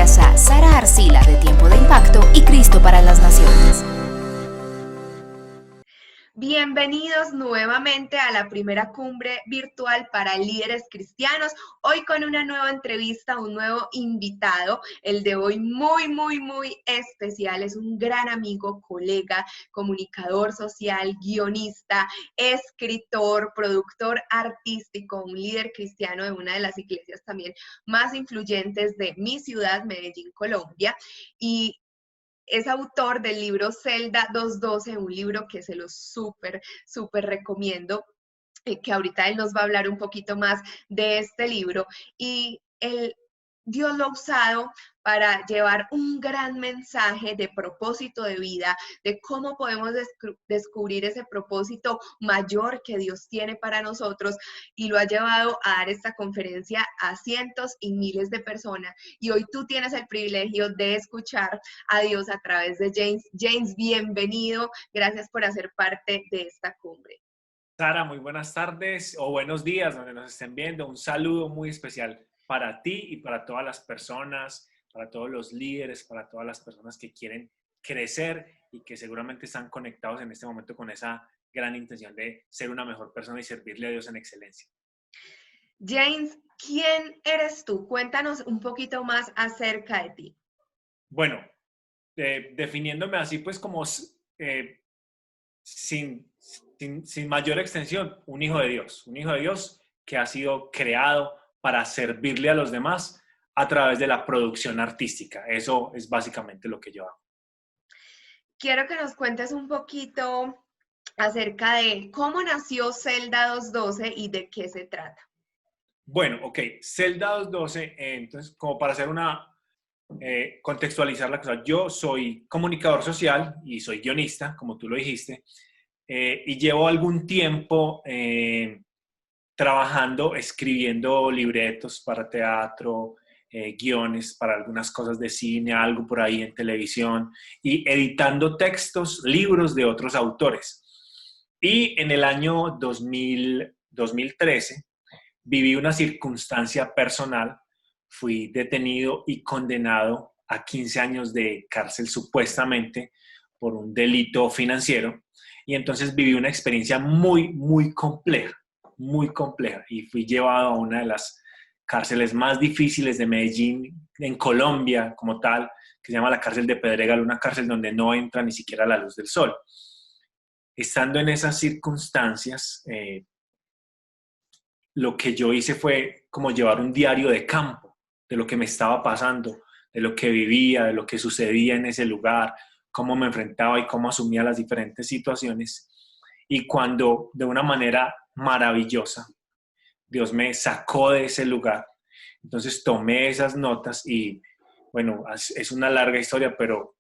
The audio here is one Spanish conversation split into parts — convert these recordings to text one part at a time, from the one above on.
Gracias a Sara Arcila de Tiempo de Impacto y Cristo para las Naciones. Bienvenidos nuevamente a la primera cumbre virtual para líderes cristianos. Hoy con una nueva entrevista, un nuevo invitado. El de hoy muy especial. Es un gran amigo, colega, comunicador social, guionista, escritor, productor artístico, un líder cristiano de una de las iglesias también más influyentes de mi ciudad, Medellín, Colombia. Y es autor del libro Celda 212, un libro que se lo súper recomiendo, que ahorita él nos va a hablar un poquito más de este libro. Y Dios lo ha usado para llevar un gran mensaje de propósito de vida, de cómo podemos descubrir ese propósito mayor que Dios tiene para nosotros, y lo ha llevado a dar esta conferencia a cientos y miles de personas. Y hoy tú tienes el privilegio de escuchar a Dios a través de James. James, bienvenido. Gracias por hacer parte de esta cumbre. Sara, muy buenas tardes o buenos días donde nos estén viendo. Un saludo muy especial para ti y para todas las personas, para todos los líderes, para todas las personas que quieren crecer y que seguramente están conectados en este momento con esa gran intención de ser una mejor persona y servirle a Dios en excelencia. James, ¿quién eres tú? Cuéntanos un poquito más acerca de ti. Bueno, definiéndome así pues como sin mayor extensión, un hijo de Dios que ha sido creado para servirle a los demás a través de la producción artística. Eso es básicamente lo que yo hago. Quiero que nos cuentes un poquito acerca de cómo nació Celda 212 y de qué se trata. Bueno, ok, Celda 212, entonces como para hacer contextualizar la cosa, yo soy comunicador social y soy guionista, como tú lo dijiste, y llevo algún tiempo trabajando, escribiendo libretos para teatro, guiones para algunas cosas de cine, algo por ahí en televisión, y editando textos, libros de otros autores. Y en el año 2013 viví una circunstancia personal. Fui detenido y condenado a 15 años de cárcel supuestamente por un delito financiero. Y entonces viví una experiencia muy compleja, y fui llevado a una de las cárceles más difíciles de Medellín, en Colombia como tal, que se llama la cárcel de Pedregal, una cárcel donde no entra ni siquiera la luz del sol. Estando en esas circunstancias, lo que yo hice fue como llevar un diario de campo de lo que me estaba pasando, de lo que vivía, de lo que sucedía en ese lugar, cómo me enfrentaba y cómo asumía las diferentes situaciones. Y cuando de una manera maravillosa Dios me sacó de ese lugar, entonces tomé esas notas y bueno, es una larga historia, pero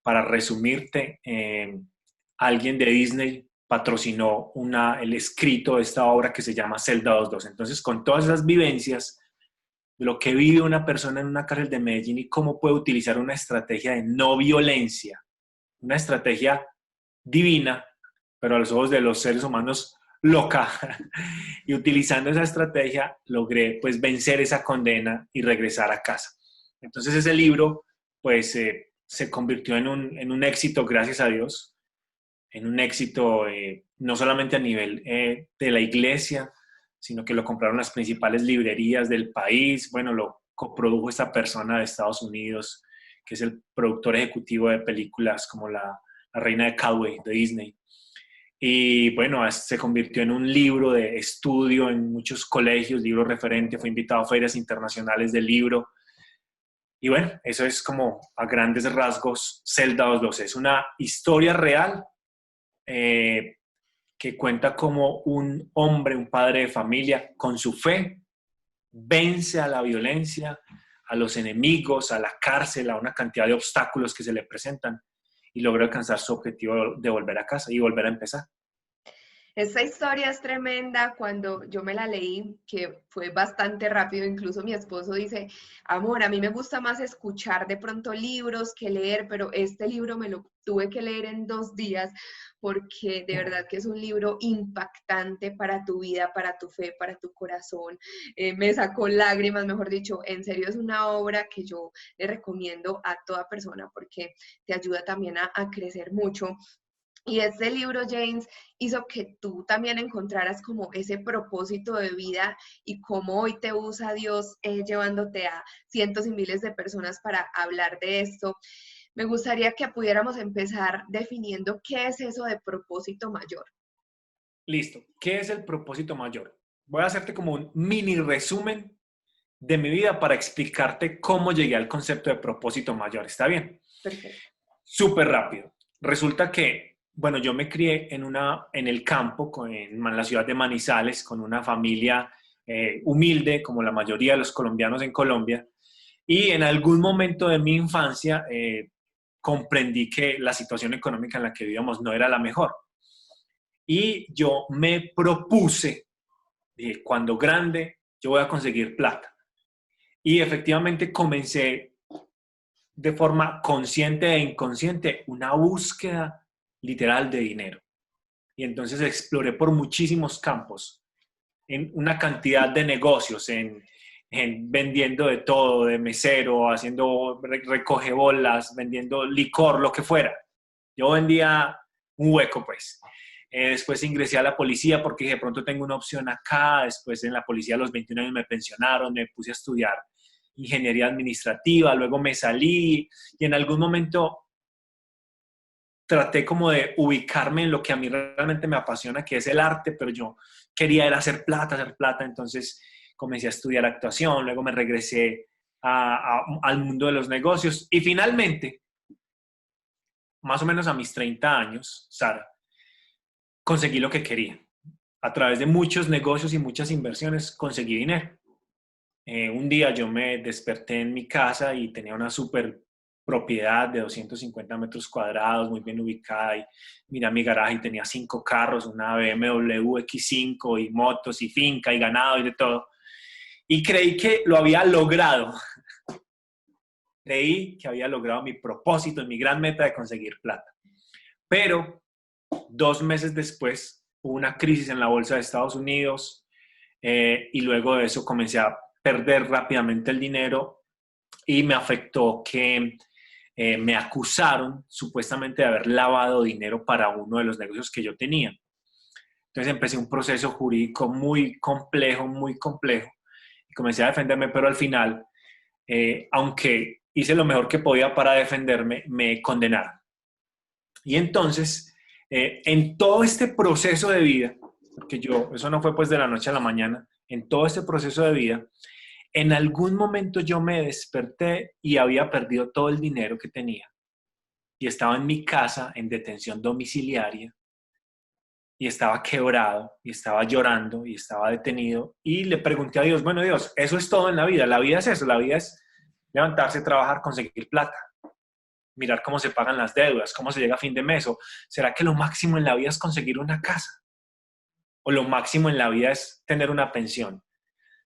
para resumirte, alguien de Disney patrocinó el escrito de esta obra que se llama Celda 212. Entonces, con todas esas vivencias, de lo que vive una persona en una cárcel de Medellín y cómo puede utilizar una estrategia de no violencia, una estrategia divina, pero a los ojos de los seres humanos loca, y utilizando esa estrategia logré pues vencer esa condena y regresar a casa. Entonces ese libro pues se convirtió en un éxito, gracias a Dios, en un éxito no solamente a nivel de la iglesia, sino que lo compraron las principales librerías del país. Bueno, lo coprodujo esta persona de Estados Unidos, que es el productor ejecutivo de películas como La Reina de Cowboy de Disney. Y bueno, se convirtió en un libro de estudio en muchos colegios, libro referente, fue invitado a ferias internacionales del libro. Y bueno, eso es como a grandes rasgos Celda 212. Es una historia real que cuenta como un hombre, un padre de familia, con su fe, vence a la violencia, a los enemigos, a la cárcel, a una cantidad de obstáculos que se le presentan y logra alcanzar su objetivo de volver a casa y volver a empezar. Esta historia es tremenda. Cuando yo me la leí, que fue bastante rápido, incluso mi esposo dice, amor, a mí me gusta más escuchar de pronto libros que leer, pero este libro me lo tuve que leer en 2 días porque de verdad que es un libro impactante para tu vida, para tu fe, para tu corazón. Me sacó lágrimas, mejor dicho, en serio es una obra que yo le recomiendo a toda persona porque te ayuda también a crecer mucho. Y este libro, James, hizo que tú también encontraras como ese propósito de vida y cómo hoy te usa Dios llevándote a cientos y miles de personas para hablar de esto. Me gustaría que pudiéramos empezar definiendo qué es eso de propósito mayor. Listo. ¿Qué es el propósito mayor? Voy a hacerte como un mini resumen de mi vida para explicarte cómo llegué al concepto de propósito mayor. ¿Está bien? Perfecto. Súper rápido. Resulta que, bueno, yo me crié en el campo, en la ciudad de Manizales, con una familia humilde, como la mayoría de los colombianos en Colombia, y en algún momento de mi infancia comprendí que la situación económica en la que vivíamos no era la mejor. Y yo me propuse, dije, cuando grande, yo voy a conseguir plata. Y efectivamente comencé de forma consciente e inconsciente una búsqueda literal de dinero. Y entonces exploré por muchísimos campos, en una cantidad de negocios, en vendiendo de todo, de mesero, haciendo recogebolas, vendiendo licor, lo que fuera. Yo vendía un hueco, pues. Después ingresé a la policía porque de pronto tengo una opción acá. Después en la policía a los 21 años me pensionaron, me puse a estudiar ingeniería administrativa, luego me salí y en algún momento traté como de ubicarme en lo que a mí realmente me apasiona, que es el arte, pero yo quería era hacer plata, entonces comencé a estudiar actuación, luego me regresé al mundo de los negocios y finalmente, más o menos a mis 30 años, Sara, conseguí lo que quería. A través de muchos negocios y muchas inversiones conseguí dinero. Un día yo me desperté en mi casa y tenía una super propiedad de 250 metros cuadrados, muy bien ubicada. Y miré a mi garaje y tenía 5 carros, una BMW X5 y motos y finca y ganado y de todo. Y creí que lo había logrado. Creí que había logrado mi propósito, mi gran meta de conseguir plata. Pero 2 meses después hubo una crisis en la bolsa de Estados Unidos y luego de eso comencé a perder rápidamente el dinero y me afectó que me acusaron supuestamente de haber lavado dinero para uno de los negocios que yo tenía. Entonces empecé un proceso jurídico muy complejo y comencé a defenderme, pero al final, aunque hice lo mejor que podía para defenderme, me condenaron. Y entonces, en todo este proceso de vida, porque eso no fue pues de la noche a la mañana, en todo este proceso de vida, en algún momento yo me desperté y había perdido todo el dinero que tenía. Y estaba en mi casa en detención domiciliaria y estaba quebrado y estaba llorando y estaba detenido. Y le pregunté a Dios, bueno Dios, eso es todo en la vida es eso, la vida es levantarse, trabajar, conseguir plata, mirar cómo se pagan las deudas, cómo se llega a fin de mes. ¿O será que lo máximo en la vida es conseguir una casa? ¿O lo máximo en la vida es tener una pensión?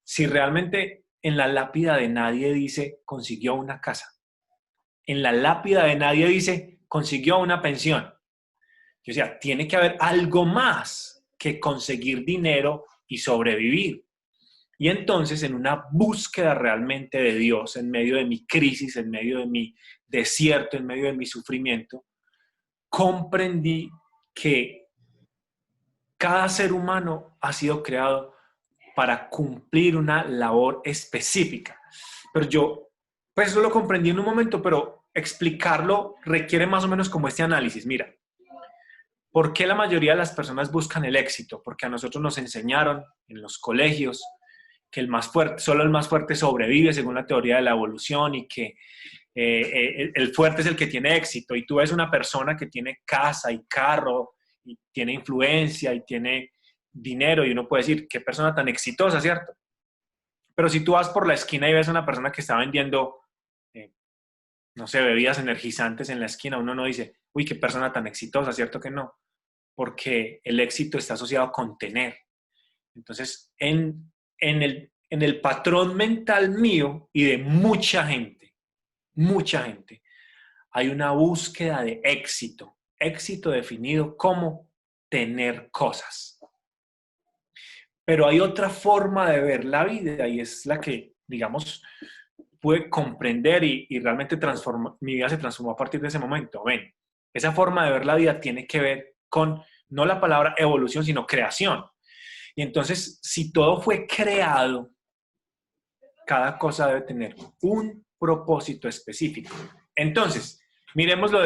Si realmente en la lápida de nadie dice consiguió una casa, en la lápida de nadie dice consiguió una pensión. O sea, tiene que haber algo más que conseguir dinero y sobrevivir. Y entonces, en una búsqueda realmente de Dios, en medio de mi crisis, en medio de mi desierto, en medio de mi sufrimiento, comprendí que cada ser humano ha sido creado para cumplir una labor específica. Pero yo, pues eso lo comprendí en un momento, pero explicarlo requiere más o menos como este análisis. Mira, ¿por qué la mayoría de las personas buscan el éxito? Porque a nosotros nos enseñaron en los colegios que solo el más fuerte sobrevive según la teoría de la evolución y que el fuerte es el que tiene éxito. Y tú ves una persona que tiene casa y carro y tiene influencia y tiene dinero y uno puede decir, qué persona tan exitosa, ¿cierto? Pero si tú vas por la esquina y ves a una persona que está vendiendo, no sé, bebidas energizantes en la esquina, uno no dice, uy, qué persona tan exitosa, ¿cierto que no? porque el éxito está asociado con tener. Entonces, en el patrón mental mío y de mucha gente, hay una búsqueda de éxito. Éxito definido como tener cosas. Pero hay otra forma de ver la vida y es la que, digamos, pude comprender y realmente mi vida se transformó a partir de ese momento. Ven, esa forma de ver la vida tiene que ver con, no la palabra evolución, sino creación. Y entonces, si todo fue creado, cada cosa debe tener un propósito específico. Entonces, miremoslo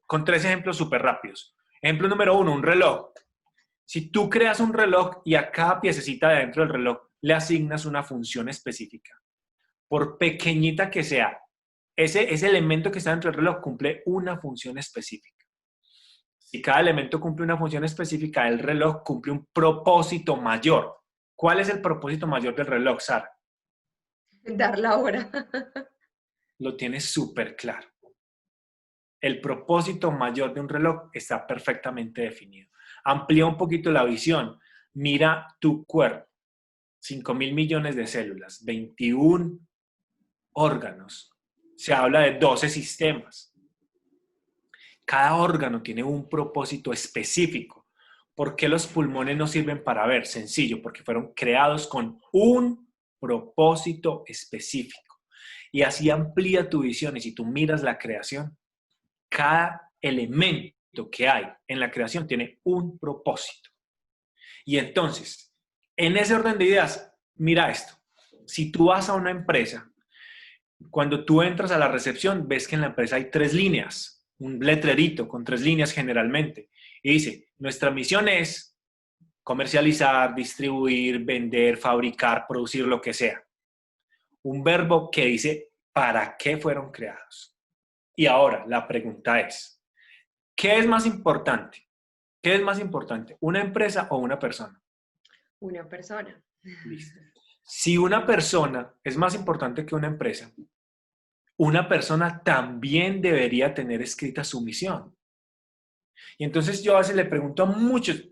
con 3 ejemplos súper rápidos. Ejemplo número 1, un reloj. Si tú creas un reloj y a cada piececita de dentro del reloj le asignas una función específica, por pequeñita que sea, ese elemento que está dentro del reloj cumple una función específica. Si cada elemento cumple una función específica, el reloj cumple un propósito mayor. ¿Cuál es el propósito mayor del reloj, Sara? Dar la hora. Lo tienes súper claro. El propósito mayor de un reloj está perfectamente definido. Amplía un poquito la visión. Mira tu cuerpo. 5.000 millones de células, 21 órganos. Se habla de 12 sistemas. Cada órgano tiene un propósito específico. ¿Por qué los pulmones no sirven para ver? Sencillo, porque fueron creados con un propósito específico. Y así amplía tu visión. Y si tú miras la creación, cada elemento que hay en la creación tiene un propósito. Y entonces, en ese orden de ideas, mira esto. Si tú vas a una empresa, cuando tú entras a la recepción, ves que en la empresa hay 3 líneas, un letrerito con 3 líneas generalmente. Y dice, nuestra misión es comercializar, distribuir, vender, fabricar, producir, lo que sea. Un verbo que dice, ¿para qué fueron creados? Y ahora, la pregunta es, ¿qué es más importante? ¿Qué es más importante? ¿Una empresa o una persona? Una persona. Listo. Si una persona es más importante que una persona también debería tener escrita su misión. Y entonces yo a veces le pregunto a muchos,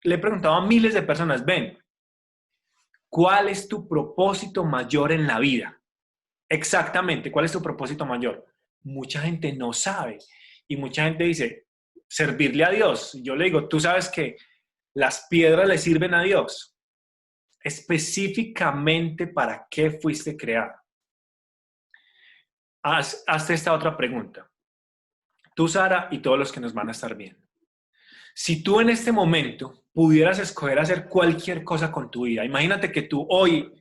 le he preguntado a miles de personas, ven, ¿cuál es tu propósito mayor en la vida? Exactamente, ¿cuál es tu propósito mayor? Mucha gente no sabe y mucha gente dice, servirle a Dios. Yo le digo, tú sabes que las piedras le sirven a Dios. Específicamente, ¿para qué fuiste creado? Hazte esta otra pregunta. Tú, Sara, y todos los que nos van a estar viendo. Si tú en este momento pudieras escoger hacer cualquier cosa con tu vida, imagínate que tú hoy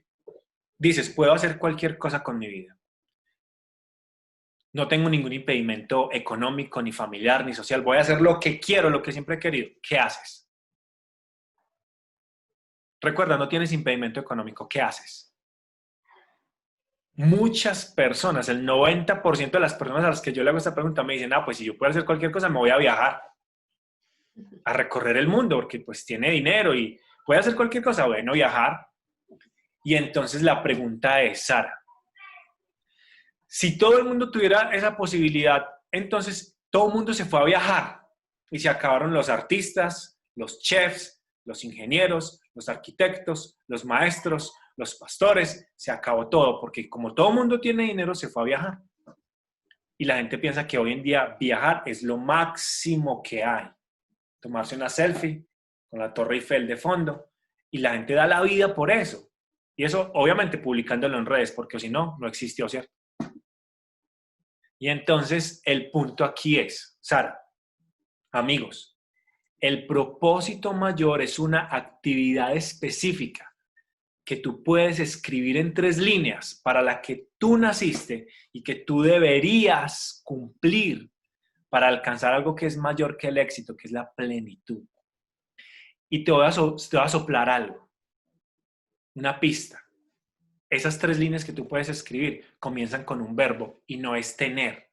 dices, puedo hacer cualquier cosa con mi vida. No tengo ningún impedimento económico, ni familiar, ni social. Voy a hacer lo que quiero, lo que siempre he querido. ¿Qué haces? Recuerda, no tienes impedimento económico. ¿Qué haces? Muchas personas, el 90% de las personas a las que yo le hago esta pregunta me dicen, pues si yo puedo hacer cualquier cosa, me voy a viajar, a recorrer el mundo, porque pues tiene dinero y puede hacer cualquier cosa, bueno, viajar. Y entonces la pregunta es, Sara, si todo el mundo tuviera esa posibilidad, entonces todo el mundo se fue a viajar y se acabaron los artistas, los chefs, los ingenieros, los arquitectos, los maestros, los pastores, se acabó todo, porque como todo el mundo tiene dinero, se fue a viajar. Y la gente piensa que hoy en día viajar es lo máximo que hay. Tomarse una selfie con la Torre Eiffel de fondo, y la gente da la vida por eso. Y eso, obviamente, publicándolo en redes, porque si no, no existió, ¿cierto? Y entonces, el punto aquí es, Sara, amigos, el propósito mayor es una actividad específica que tú puedes escribir en 3 líneas para la que tú naciste y que tú deberías cumplir para alcanzar algo que es mayor que el éxito, que es la plenitud. Y te voy a soplar algo, una pista. Esas 3 líneas que tú puedes escribir comienzan con un verbo y no es tener.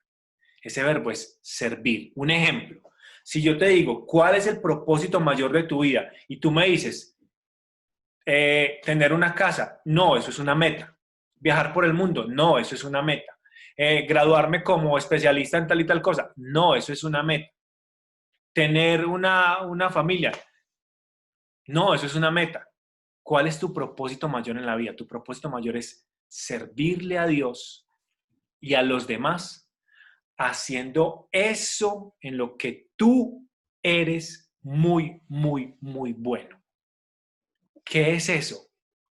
Ese verbo es servir. Un ejemplo, si yo te digo, ¿cuál es el propósito mayor de tu vida? Y tú me dices, tener una casa, no, eso es una meta. Viajar por el mundo, no, eso es una meta. Graduarme como especialista en tal y tal cosa, no, eso es una meta. tener una familia. No, eso es una meta. ¿Cuál es tu propósito mayor en la vida? Tu propósito mayor es servirle a Dios y a los demás haciendo eso en lo que tú eres muy, muy, muy bueno. ¿Qué es eso?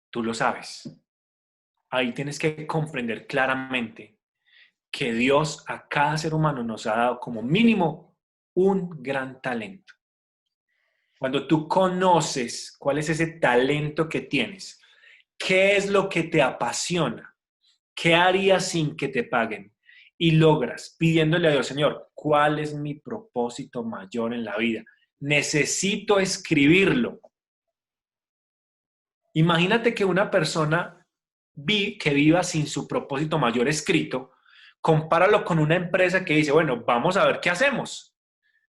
Tú lo sabes. Ahí tienes que comprender claramente que Dios a cada ser humano nos ha dado como mínimo un gran talento. Cuando tú conoces cuál es ese talento que tienes, qué es lo que te apasiona, qué harías sin que te paguen, y logras pidiéndole a Dios, Señor, ¿cuál es mi propósito mayor en la vida? Necesito escribirlo. Imagínate que una persona que viva sin su propósito mayor escrito, compáralo con una empresa que dice, bueno, vamos a ver qué hacemos.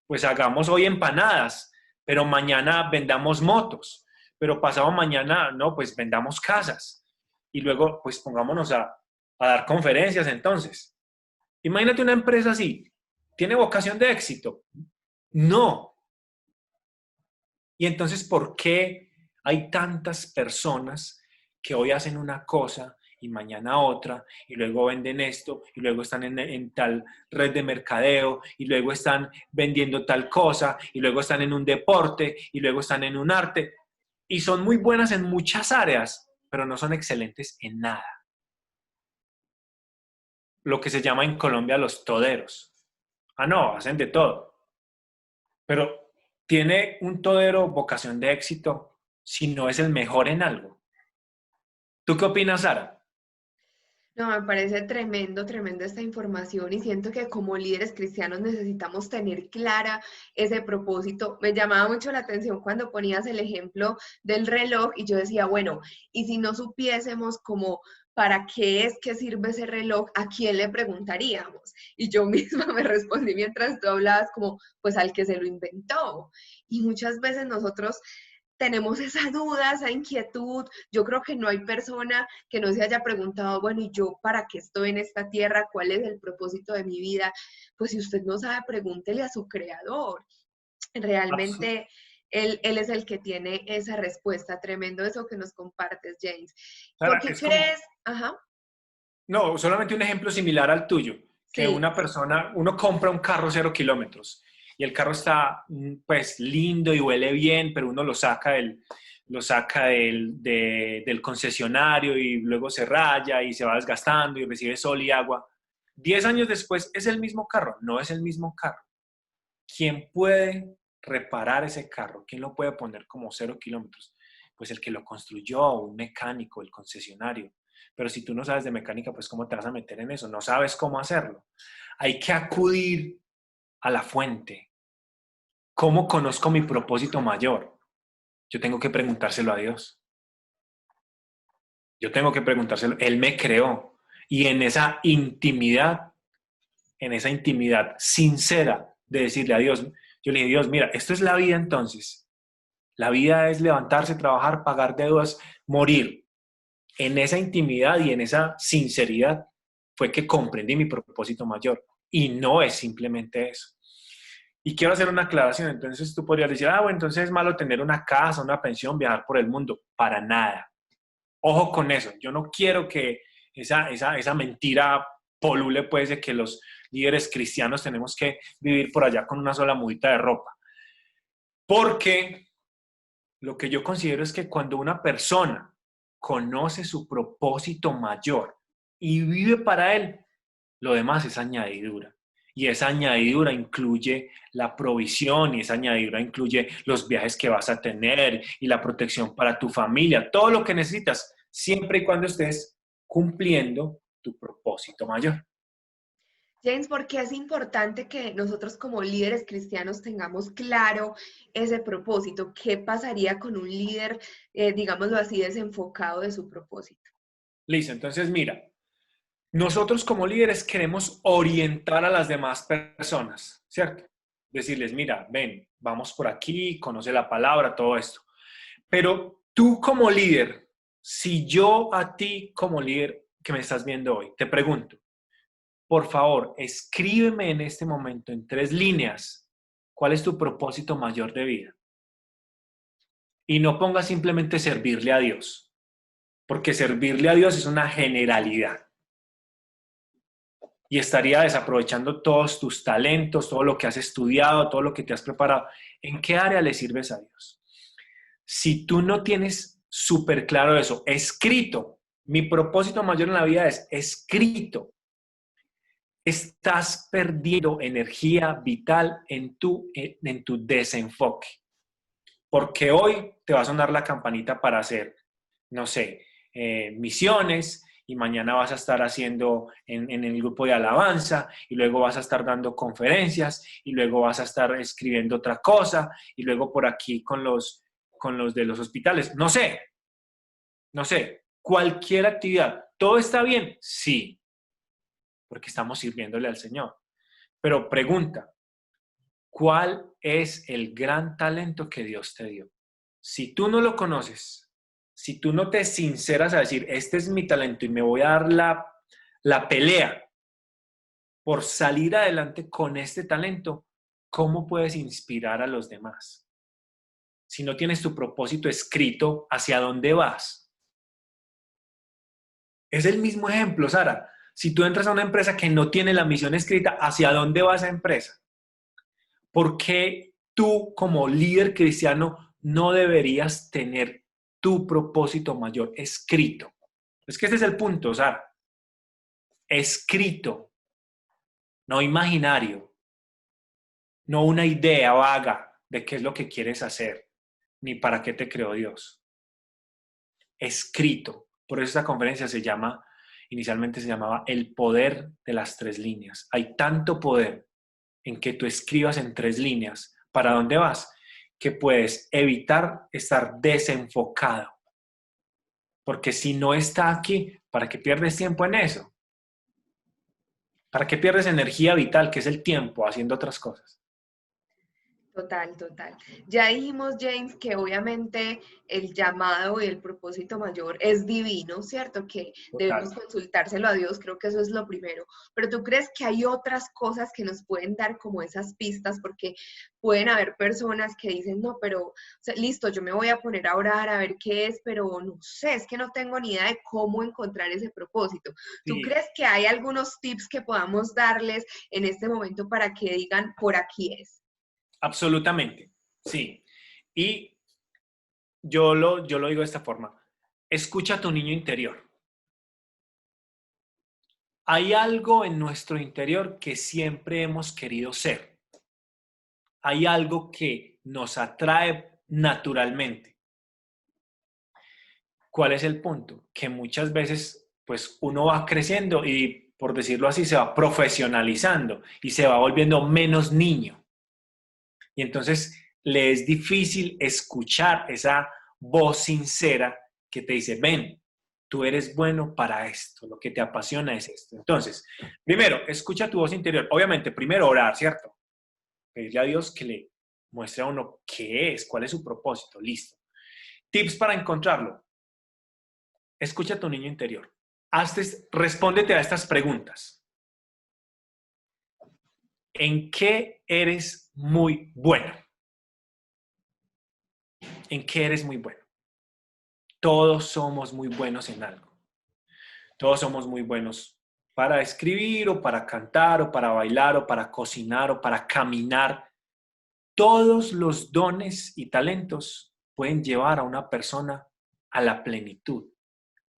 Pues hagamos hoy empanadas, pero mañana vendamos motos, pero pasado mañana, no, pues vendamos casas. Y luego, pues pongámonos a dar conferencias entonces. Imagínate una empresa así, ¿tiene vocación de éxito? No. Y entonces, ¿por qué hay tantas personas que hoy hacen una cosa y mañana otra, y luego venden esto, y luego están en tal red de mercadeo, y luego están vendiendo tal cosa, y luego están en un deporte, y luego están en un arte, y son muy buenas en muchas áreas, pero no son excelentes en nada? Lo que se llama en Colombia los toderos. Ah, no, hacen de todo. Pero ¿tiene un todero vocación de éxito si no es el mejor en algo? ¿Tú qué opinas, Sara? No, me parece tremendo, tremenda esta información y siento que como líderes cristianos necesitamos tener clara ese propósito. Me llamaba mucho la atención cuando ponías el ejemplo del reloj y yo decía, bueno, y si no supiésemos como para qué es que sirve ese reloj, ¿a quién le preguntaríamos? Y yo misma me respondí mientras tú hablabas como, pues al que se lo inventó. Y muchas veces nosotros tenemos esa duda, esa inquietud. Yo creo que no hay persona que no se haya preguntado, bueno, ¿y yo para qué estoy en esta tierra? ¿Cuál es el propósito de mi vida? Pues si usted no sabe, pregúntele a su creador. Realmente él es el que tiene esa respuesta. Tremendo eso que nos compartes, James. ¿Por Sara, qué es como, crees? Ajá, no, solamente un ejemplo similar al tuyo, que sí. una persona, uno compra un carro 0 kilómetros y el carro está pues lindo y huele bien, pero uno lo saca del concesionario y luego se raya y se va desgastando y recibe sol y agua. 10 años después es el mismo carro, no es el mismo carro. ¿Quién puede reparar ese carro? ¿Quién lo puede poner como 0 kilómetros? Pues el que lo construyó, un mecánico, el concesionario. Pero si tú no sabes de mecánica, pues ¿cómo te vas a meter en eso? No sabes cómo hacerlo. Hay que acudir a la fuente. ¿Cómo conozco mi propósito mayor? Yo tengo que preguntárselo a Dios. Yo tengo que preguntárselo. Él me creó. Y en esa intimidad sincera de decirle a Dios, yo le dije, Dios, mira, esto es la vida entonces. La vida es levantarse, trabajar, pagar deudas, morir. En esa intimidad y en esa sinceridad fue que comprendí mi propósito mayor. Y no es simplemente eso. Y quiero hacer una aclaración. Entonces tú podrías decir, bueno, entonces es malo tener una casa, una pensión, viajar por el mundo. Para nada. Ojo con eso. Yo no quiero que esa mentira polule, pues, de que los líderes cristianos tenemos que vivir por allá con una sola mudita de ropa. Porque lo que yo considero es que cuando una persona conoce su propósito mayor y vive para él, lo demás es añadidura. Y esa añadidura incluye la provisión y esa añadidura incluye los viajes que vas a tener y la protección para tu familia, todo lo que necesitas, siempre y cuando estés cumpliendo tu propósito mayor. James, ¿por qué es importante que nosotros como líderes cristianos tengamos claro ese propósito? ¿Qué pasaría con un líder, digámoslo así, desenfocado de su propósito? Listo, entonces mira, nosotros como líderes queremos orientar a las demás personas, ¿cierto? Decirles, mira, ven, vamos por aquí, conoce la palabra, todo esto. Pero tú como líder, si yo a ti como líder que me estás viendo hoy, te pregunto, por favor, escríbeme en este momento en 3 líneas ¿Cuál es tu propósito mayor de vida? Y no pongas simplemente servirle a Dios, porque servirle a Dios es una generalidad. Y estaría desaprovechando todos tus talentos, todo lo que has estudiado, todo lo que te has preparado. ¿En qué área le sirves a Dios? Si tú no tienes súper claro eso, escrito, mi propósito mayor en la vida es escrito, estás perdiendo energía vital en tu desenfoque. Porque hoy te va a sonar la campanita para hacer, no sé, misiones, y mañana vas a estar haciendo en el grupo de alabanza, y luego vas a estar dando conferencias, y luego vas a estar escribiendo otra cosa, y luego por aquí con los de los hospitales. No sé, cualquier actividad. ¿Todo está bien? Sí, porque estamos sirviéndole al Señor. Pero pregunta, ¿cuál es el gran talento que Dios te dio? Si tú no lo conoces, si tú no te sinceras a decir, este es mi talento y me voy a dar la pelea por salir adelante con este talento, ¿cómo puedes inspirar a los demás? Si no tienes tu propósito escrito, ¿hacia dónde vas? Es el mismo ejemplo, Sara. Si tú entras a una empresa que no tiene la misión escrita, ¿hacia dónde va esa empresa? ¿Por qué tú como líder cristiano no deberías tener tu propósito mayor escrito? Es que este es el punto, Sara. Escrito, no imaginario, no una idea vaga de qué es lo que quieres hacer, ni para qué te creó Dios. Escrito. Por eso esta conferencia inicialmente se llamaba El poder de las 3 líneas. Hay tanto poder en que tú escribas en 3 líneas para dónde vas, que puedes evitar estar desenfocado. Porque si no está aquí, ¿para qué pierdes tiempo en eso? ¿Para qué pierdes energía vital, que es el tiempo, haciendo otras cosas? Total, total. Ya dijimos, James, que obviamente el llamado y el propósito mayor es divino, ¿cierto? Que debemos Total. consultárselo a Dios, creo que eso es lo primero. Pero ¿tú crees que hay otras cosas que nos pueden dar como esas pistas? Porque pueden haber personas que dicen, no, pero, o sea, listo, yo me voy a poner a orar a ver qué es, pero no sé, es que no tengo ni idea de cómo encontrar ese propósito. ¿Tú Sí, crees que hay algunos tips que podamos darles en este momento para que digan, por aquí es? absolutamente. Sí. Y yo lo digo de esta forma. Escucha a tu niño interior. Hay algo en nuestro interior que siempre hemos querido ser. Hay algo que nos atrae naturalmente. ¿Cuál es el punto? Que muchas veces, pues, uno va creciendo y, por decirlo así, se va profesionalizando y se va volviendo menos niño. Y entonces le es difícil escuchar esa voz sincera que te dice, ven, tú eres bueno para esto, lo que te apasiona es esto. Entonces, primero, escucha tu voz interior. Obviamente, primero orar, ¿cierto? Pedirle a Dios que le muestre a uno qué es, cuál es su propósito, listo. Tips para encontrarlo. Escucha a tu niño interior. Respóndete a estas preguntas. ¿En qué eres muy bueno? ¿En qué eres muy bueno? Todos somos muy buenos en algo. Todos somos muy buenos para escribir o para cantar o para bailar o para cocinar o para caminar. Todos los dones y talentos pueden llevar a una persona a la plenitud,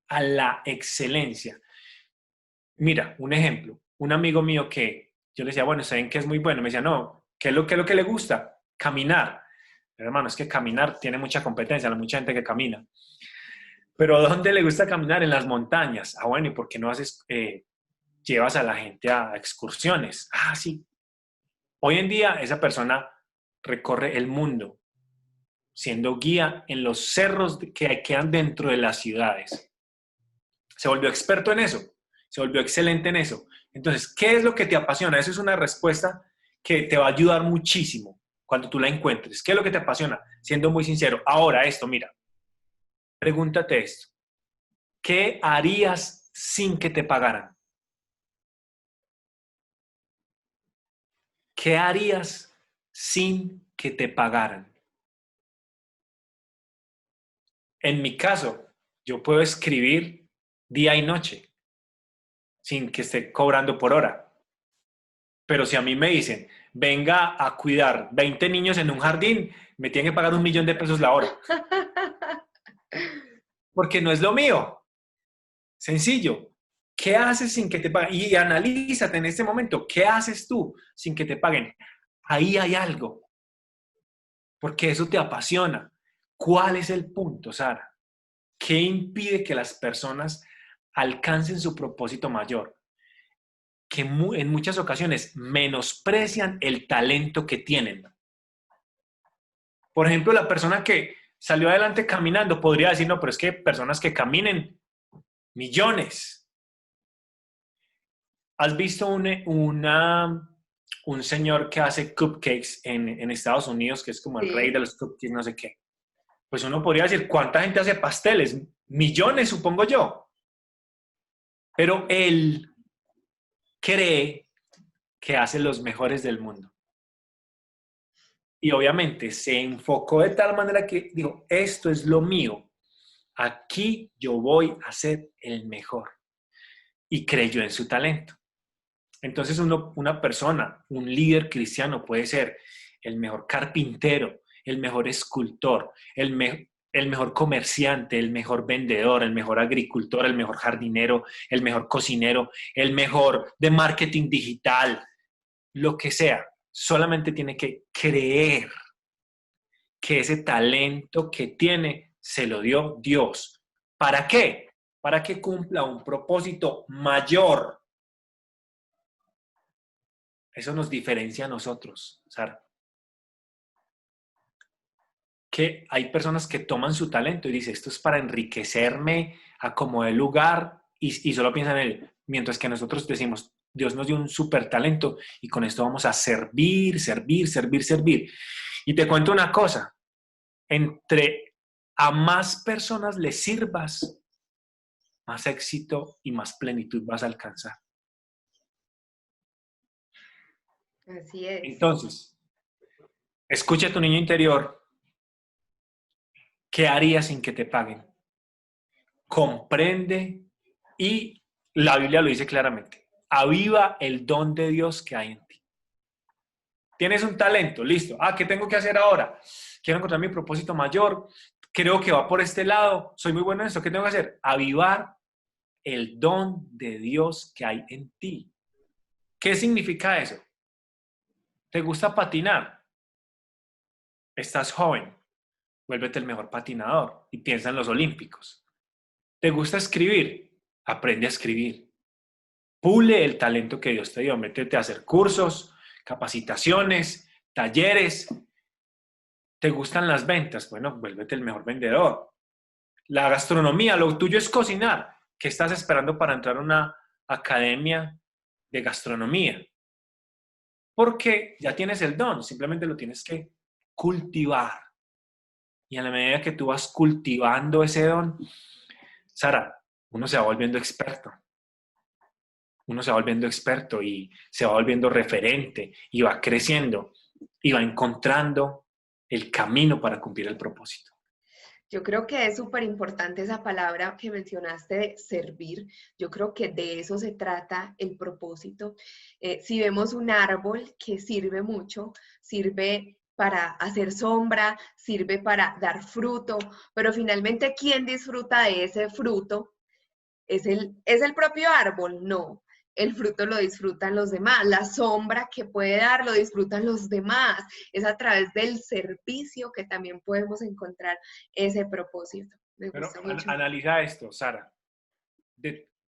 a la excelencia. Mira, un ejemplo. Un amigo mío que yo le decía, bueno, ¿saben qué es muy bueno? Me decía, no, ¿qué es lo que le gusta? Caminar. Pero hermano, es que caminar tiene mucha competencia, hay mucha gente que camina. Pero ¿dónde le gusta caminar? En las montañas. Ah, bueno, ¿y por qué no llevas a la gente a excursiones? Ah, sí. Hoy en día esa persona recorre el mundo siendo guía en los cerros que quedan dentro de las ciudades. Se volvió experto en eso, se volvió excelente en eso. Entonces, ¿qué es lo que te apasiona? Esa es una respuesta que te va a ayudar muchísimo cuando tú la encuentres. ¿Qué es lo que te apasiona? Siendo muy sincero. Ahora, mira, pregúntate esto. ¿Qué harías sin que te pagaran? ¿Qué harías sin que te pagaran. En mi caso, yo puedo escribir día y noche sin que esté cobrando por hora. Pero si a mí me dicen, venga a cuidar 20 niños en un jardín, me tienen que pagar $1.000.000 la hora. Porque no es lo mío. Sencillo. ¿Qué haces sin que te paguen? Y analízate en este momento, ¿qué haces tú sin que te paguen? Ahí hay algo. Porque eso te apasiona. ¿Cuál es el punto, Sara? ¿Qué impide que las personas alcancen su propósito mayor? Que en muchas ocasiones menosprecian el talento que tienen. Por ejemplo, la persona que salió adelante caminando podría decir, no, pero es que personas que caminen, millones. ¿Has visto un señor que hace cupcakes en Estados Unidos, que es como el rey de los cupcakes, no sé qué? Pues uno podría decir, ¿cuánta gente hace pasteles? Millones, supongo yo. Pero él cree que hace los mejores del mundo. Y obviamente se enfocó de tal manera que dijo, esto es lo mío. Aquí yo voy a ser el mejor. Y creyó en su talento. Entonces una persona, un líder cristiano puede ser el mejor carpintero, el mejor escultor, el mejor comerciante, el mejor vendedor, el mejor agricultor, el mejor jardinero, el mejor cocinero, el mejor de marketing digital, lo que sea. Solamente tiene que creer que ese talento que tiene se lo dio Dios. ¿Para qué? Para que cumpla un propósito mayor. Eso nos diferencia a nosotros, Sara. Que hay personas que toman su talento y dicen, esto es para enriquecerme, acomodar el lugar, y solo piensan en él. Mientras que nosotros decimos, Dios nos dio un súper talento y con esto vamos a servir, servir, servir, servir. Y te cuento una cosa, entre a más personas le sirvas, más éxito y más plenitud vas a alcanzar. Así es. Entonces, escucha a tu niño interior. ¿Qué harías sin que te paguen? Comprende, y la Biblia lo dice claramente, aviva el don de Dios que hay en ti. Tienes un talento, listo. ¿Qué tengo que hacer ahora? Quiero encontrar mi propósito mayor, creo que va por este lado, soy muy bueno en esto, ¿qué tengo que hacer? Avivar el don de Dios que hay en ti. ¿Qué significa eso? ¿Te gusta patinar? Estás joven, vuélvete el mejor patinador y piensa en los olímpicos. ¿Te gusta escribir? Aprende a escribir. Pule el talento que Dios te dio. Métete a hacer cursos, capacitaciones, talleres. ¿Te gustan las ventas? Bueno, vuélvete el mejor vendedor. La gastronomía, lo tuyo es cocinar. ¿Qué estás esperando para entrar a una academia de gastronomía? Porque ya tienes el don, simplemente lo tienes que cultivar. Y a la medida que tú vas cultivando ese don, Sara, uno se va volviendo experto. Uno se va volviendo experto y se va volviendo referente y va creciendo y va encontrando el camino para cumplir el propósito. Yo creo que es súper importante esa palabra que mencionaste de servir. Yo creo que de eso se trata el propósito. Si vemos un árbol que sirve mucho, sirve para hacer sombra, sirve para dar fruto, pero finalmente, ¿quién disfruta de ese fruto? ¿Es el propio árbol? No. El fruto lo disfrutan los demás, la sombra que puede dar lo disfrutan los demás. Es a través del servicio que también podemos encontrar ese propósito. Me gusta mucho. Analiza esto, Sara.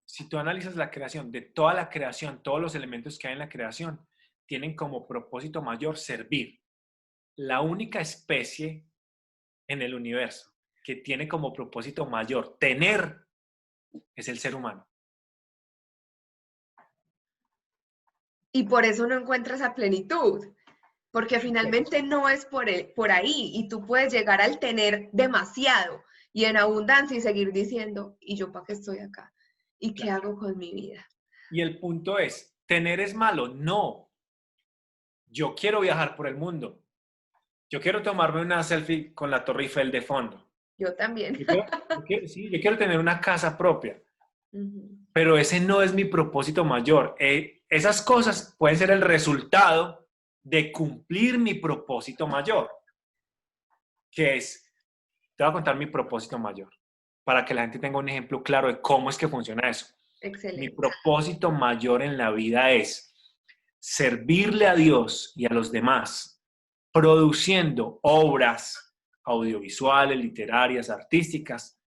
Si tú analizas la creación, de toda la creación, todos los elementos que hay en la creación, tienen como propósito mayor servir. La única especie en el universo que tiene como propósito mayor tener es el ser humano. Y por eso no encuentras esa plenitud, porque finalmente no es por ahí y tú puedes llegar al tener demasiado y en abundancia y seguir diciendo, ¿y yo para qué estoy acá? ¿Y qué hago con mi vida? Y el punto es, ¿tener es malo? No. yo quiero viajar por el mundo. Yo quiero tomarme una selfie con la Torre Eiffel de fondo. Yo también. Sí, yo quiero tener una casa propia. Ujú. Pero ese no es mi propósito mayor. Esas cosas pueden ser el resultado de cumplir mi propósito mayor, que es, te voy a contar mi propósito mayor, para que la gente tenga un ejemplo claro de cómo es que funciona eso. Mi Excelente. propósito mayor en la vida es servirle a Dios y a los demás, produciendo obras audiovisuales, literarias, artísticas,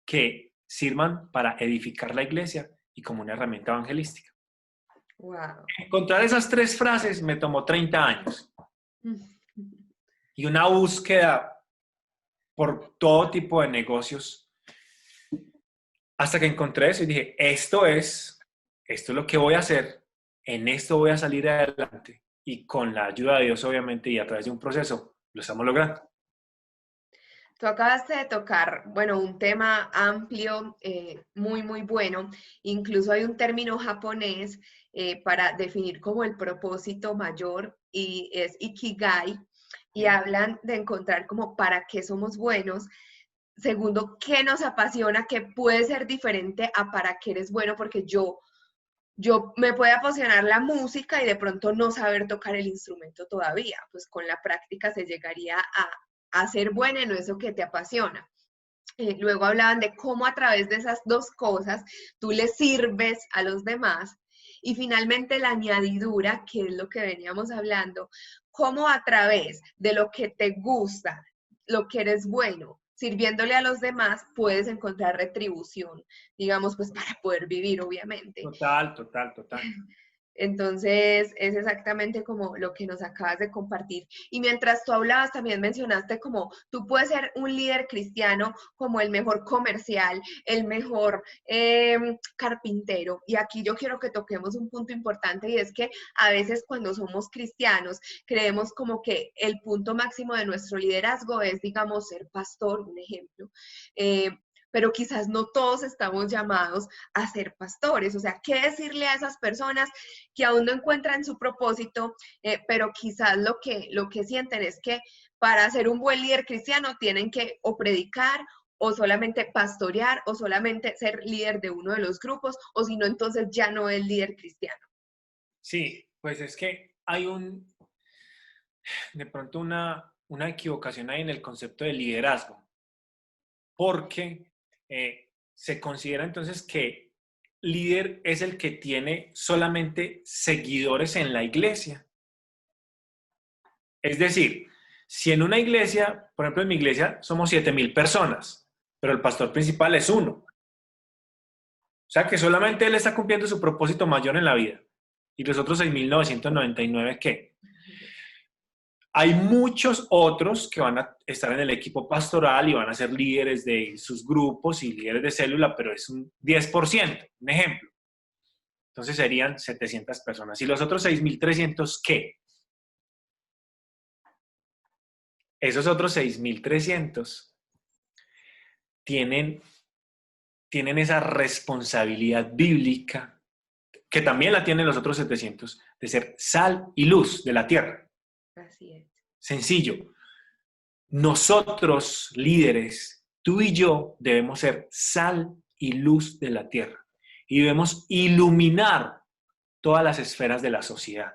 que sirvan para edificar la iglesia y como una herramienta evangelística. Wow. Encontrar esas 3 frases me tomó 30 años y una búsqueda por todo tipo de negocios hasta que encontré eso y dije, esto es lo que voy a hacer, en esto voy a salir adelante y con la ayuda de Dios obviamente y a través de un proceso lo estamos logrando. Tú acabaste de tocar, bueno, un tema amplio, muy, muy bueno. Incluso hay un término japonés para definir como el propósito mayor y es Ikigai. Y hablan de encontrar como para qué somos buenos. Segundo, qué nos apasiona, que puede ser diferente a para qué eres bueno, porque yo me puede apasionar la música y de pronto no saber tocar el instrumento todavía. Pues con la práctica se llegaría a ser buena en eso que te apasiona. Luego hablaban de cómo a través de esas dos cosas tú le sirves a los demás. Y finalmente la añadidura, que es lo que veníamos hablando, cómo a través de lo que te gusta, lo que eres bueno, sirviéndole a los demás, puedes encontrar retribución, digamos, pues para poder vivir, obviamente. Total, total, total. Entonces, es exactamente como lo que nos acabas de compartir. Y mientras tú hablabas, también mencionaste como tú puedes ser un líder cristiano como el mejor comercial, el mejor carpintero. Y aquí yo quiero que toquemos un punto importante y es que a veces cuando somos cristianos creemos como que el punto máximo de nuestro liderazgo es, digamos, ser pastor, un ejemplo. Pero quizás no todos estamos llamados a ser pastores. O sea, ¿qué decirle a esas personas que aún no encuentran su propósito, pero quizás lo que sienten es que para ser un buen líder cristiano tienen que o predicar o solamente pastorear o solamente ser líder de uno de los grupos o si no, entonces ya no es líder cristiano? Sí, pues es que hay de pronto una equivocación ahí en el concepto de liderazgo, porque se considera entonces que líder es el que tiene solamente seguidores en la iglesia. Es decir, si en una iglesia, por ejemplo en mi iglesia somos 7,000 personas, pero el pastor principal es uno. O sea que solamente él está cumpliendo su propósito mayor en la vida. ¿Y los otros 6,999 qué? Hay muchos otros que van a estar en el equipo pastoral y van a ser líderes de sus grupos y líderes de célula, pero es un 10%, un ejemplo. Entonces serían 700 personas. ¿Y los otros 6,300 qué? Esos otros 6,300 tienen esa responsabilidad bíblica, que también la tienen los otros 700, de ser sal y luz de la tierra. Así es. Sencillo. Nosotros, líderes, tú y yo, debemos ser sal y luz de la tierra. Y debemos iluminar todas las esferas de la sociedad.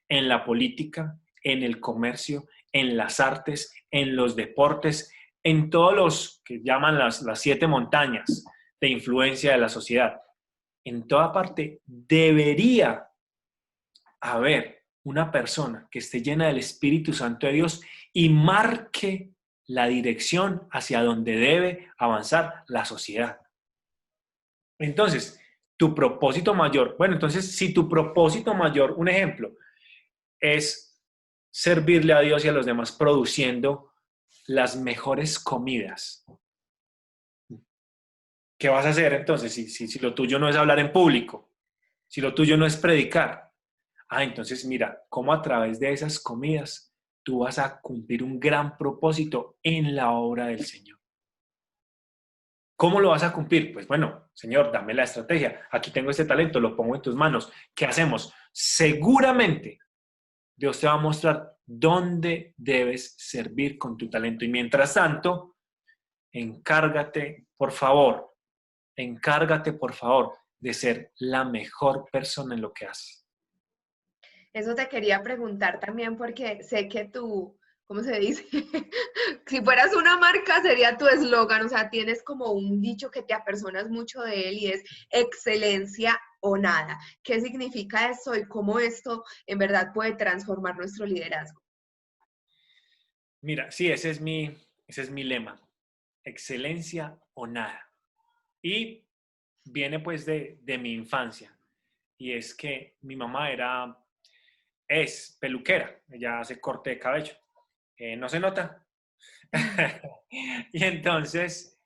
En la política, en el comercio, en las artes, en los deportes, en todos los que llaman las 7 montañas de influencia de la sociedad. En toda parte debería haber una persona que esté llena del Espíritu Santo de Dios y marque la dirección hacia donde debe avanzar la sociedad. Entonces, tu propósito mayor, bueno, entonces si tu propósito mayor, un ejemplo, es servirle a Dios y a los demás produciendo las mejores comidas, ¿qué vas a hacer entonces si lo tuyo no es hablar en público? Si lo tuyo no es predicar. Entonces mira, cómo a través de esas comidas tú vas a cumplir un gran propósito en la obra del Señor. ¿Cómo lo vas a cumplir? Pues bueno, Señor, dame la estrategia. Aquí tengo este talento, lo pongo en tus manos. ¿Qué hacemos? Seguramente Dios te va a mostrar dónde debes servir con tu talento. Y mientras tanto, encárgate, por favor, de ser la mejor persona en lo que haces. Eso te quería preguntar también porque sé que tú, ¿cómo se dice? Si fueras una marca sería tu eslogan, o sea, tienes como un dicho que te apersonas mucho de él y es excelencia o nada. ¿Qué significa eso y cómo esto en verdad puede transformar nuestro liderazgo? Mira, sí, ese es mi lema. Excelencia o nada. Y viene pues de mi infancia. Y es que mi mamá es peluquera. Ella hace corte de cabello. No se nota. Y entonces,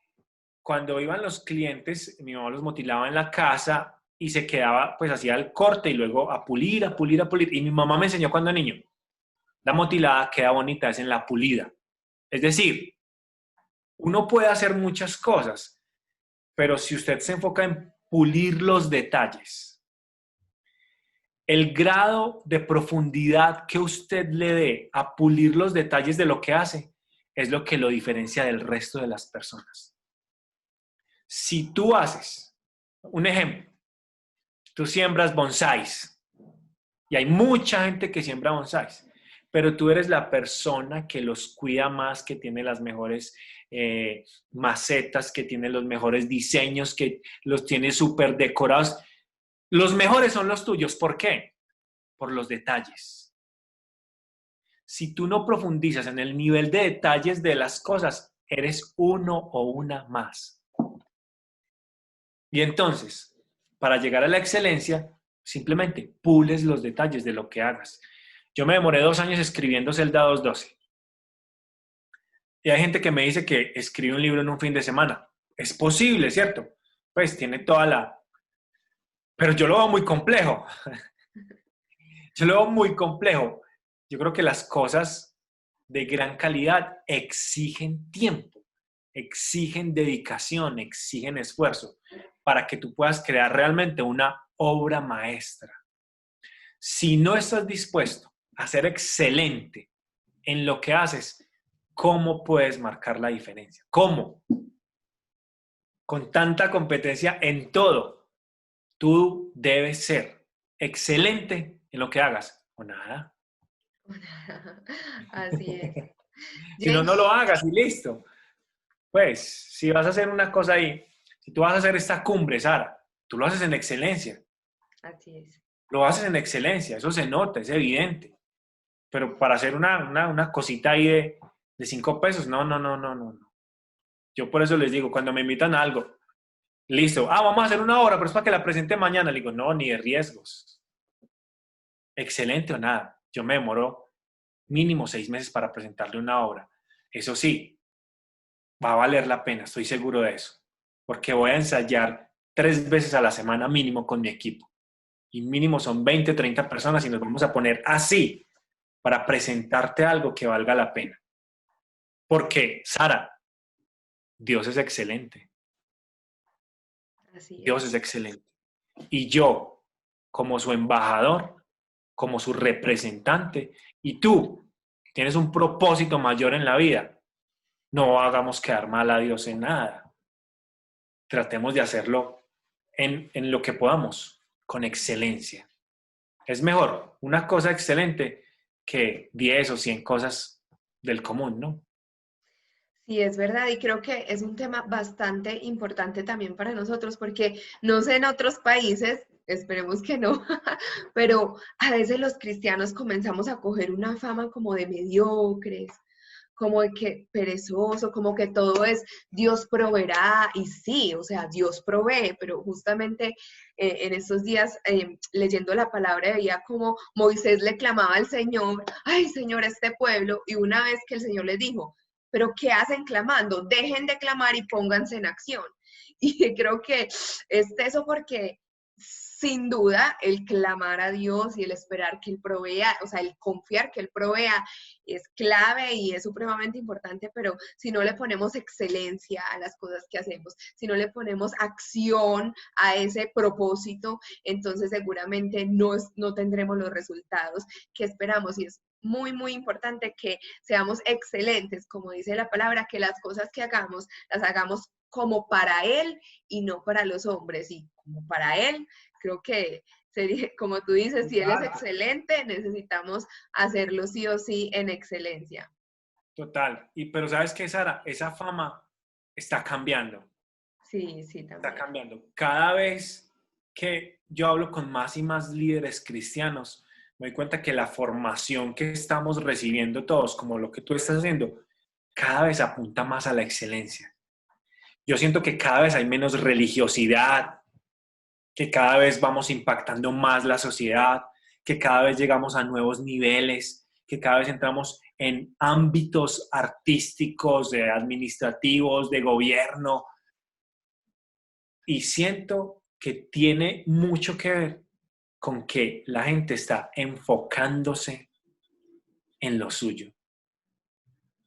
cuando iban los clientes, mi mamá los motilaba en la casa y se quedaba, pues hacía el corte y luego a pulir, a pulir, a pulir. Y mi mamá me enseñó cuando niño, la motilada queda bonita, es en la pulida. Es decir, uno puede hacer muchas cosas, pero si usted se enfoca en pulir los detalles, el grado de profundidad que usted le dé a pulir los detalles de lo que hace es lo que lo diferencia del resto de las personas. Si tú haces, un ejemplo, tú siembras bonsáis y hay mucha gente que siembra bonsáis, pero tú eres la persona que los cuida más, que tiene las mejores macetas, que tiene los mejores diseños, que los tiene súper decorados. Los mejores son los tuyos. ¿Por qué? Por los detalles. Si tú no profundizas en el nivel de detalles de las cosas, eres uno o una más. Y entonces, para llegar a la excelencia, simplemente pules los detalles de lo que hagas. Yo me demoré 2 años escribiendo Zelda 2.12. Y hay gente que me dice que escribe un libro en un fin de semana. Es posible, ¿cierto? Pues tiene toda la... Pero yo lo veo muy complejo. Yo lo veo muy complejo. Yo creo que las cosas de gran calidad exigen tiempo, exigen dedicación, exigen esfuerzo para que tú puedas crear realmente una obra maestra. Si no estás dispuesto a ser excelente en lo que haces, ¿cómo puedes marcar la diferencia? ¿Cómo? Con tanta competencia en todo, tú debes ser excelente en lo que hagas o nada. Así es. Si no, no James, lo hagas y listo. Pues, si vas a hacer una cosa ahí, si tú vas a hacer esta cumbre, Sara, tú lo haces en excelencia. así es. Lo haces en excelencia, eso se nota, es evidente. Pero para hacer una cosita ahí de 5 pesos, no, no, no, no, no. Yo por eso les digo, cuando me invitan a algo, listo, vamos a hacer una obra, pero es para que la presente mañana. Le digo, no, ni de riesgos. Excelente o nada. Yo me demoro mínimo 6 meses para presentarle una obra. Eso sí, va a valer la pena, estoy seguro de eso. Porque voy a ensayar 3 veces a la semana mínimo con mi equipo. Y mínimo son 20, 30 personas y nos vamos a poner así para presentarte algo que valga la pena. Porque, Sara, Dios es excelente. Así Dios es. es excelente. Y yo, como su embajador, como su representante, y tú tienes un propósito mayor en la vida, no hagamos quedar mal a Dios en nada. Tratemos de hacerlo en lo que podamos, con excelencia. Es mejor una cosa excelente que 10 o 100 cosas del común, ¿no? Sí, es verdad, y creo que es un tema bastante importante también para nosotros, porque no sé en otros países, esperemos que no, pero a veces los cristianos comenzamos a coger una fama como de mediocres, como de que perezoso, como que todo es Dios proveerá, y sí, o sea, Dios provee, pero justamente en estos días leyendo la palabra veía como Moisés le clamaba al Señor, ay Señor, este pueblo, y una vez que el Señor les dijo, pero ¿qué hacen clamando? Dejen de clamar y pónganse en acción. Y creo que es eso porque sin duda, el clamar a Dios y el esperar que Él provea, o sea, el confiar que Él provea es clave y es supremamente importante, pero si no le ponemos excelencia a las cosas que hacemos, si no le ponemos acción a ese propósito, entonces seguramente no tendremos los resultados que esperamos. Y es muy, muy importante que seamos excelentes, como dice la palabra, que las cosas que hagamos, las hagamos como para Él y no para los hombres. Y como para Él, creo que sería, como tú dices, si Él es excelente, necesitamos hacerlo sí o sí en excelencia. Total. Pero ¿sabes qué, Sara? Esa fama está cambiando. Sí, sí, Está también. cambiando. Cada vez que yo hablo con más y más líderes cristianos, me doy cuenta que la formación que estamos recibiendo todos, como lo que tú estás haciendo, cada vez apunta más a la excelencia. Yo siento que cada vez hay menos religiosidad, que cada vez vamos impactando más la sociedad, que cada vez llegamos a nuevos niveles, que cada vez entramos en ámbitos artísticos, administrativos, de gobierno. Y siento que tiene mucho que ver con que la gente está enfocándose en lo suyo.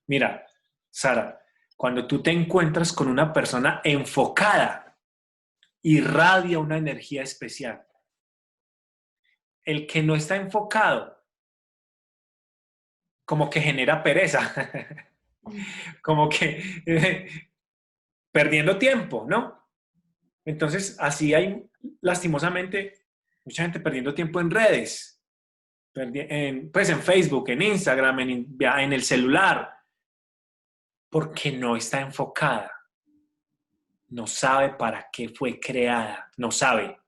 Mira, Sara, cuando tú te encuentras con una persona enfocada, irradia una energía especial. El que no está enfocado, como que genera pereza, como que perdiendo tiempo, ¿no? Entonces, así hay, lastimosamente, mucha gente perdiendo tiempo en redes, pues en Facebook, en Instagram, en el celular, porque no está enfocada, no sabe para qué fue creada, no sabe.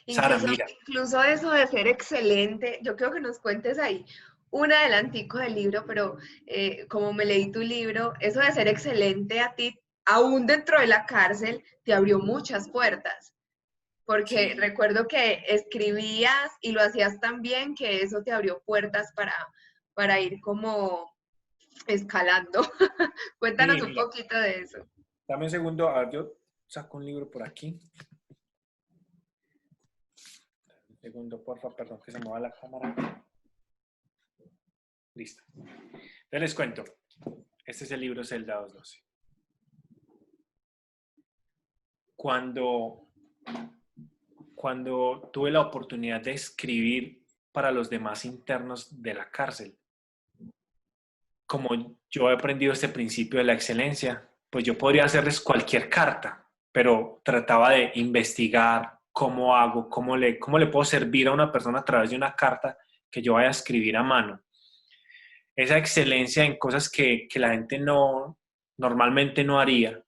Sara, Incluso, mira, incluso eso de ser excelente, yo creo que nos cuentes ahí un adelantico del libro, pero como me leí tu libro, eso de ser excelente a ti, aún dentro de la cárcel, te abrió muchas puertas, porque sí, recuerdo que escribías y lo hacías tan bien que eso te abrió puertas para ir como escalando. sí, Cuéntanos un mira, poquito de eso. dame un segundo, a ver, yo saco un libro por aquí. Un segundo, porfa, perdón que se mueva la cámara. Listo. Entonces les cuento. Este es el libro Celda 212. Cuando, cuando tuve la oportunidad de escribir para los demás internos de la cárcel, como yo he aprendido este principio de la excelencia, pues yo podría hacerles cualquier carta, pero trataba de investigar cómo hago, cómo le puedo servir a una persona a través de una carta que yo vaya a escribir a mano. Esa excelencia en cosas que la gente normalmente no haría,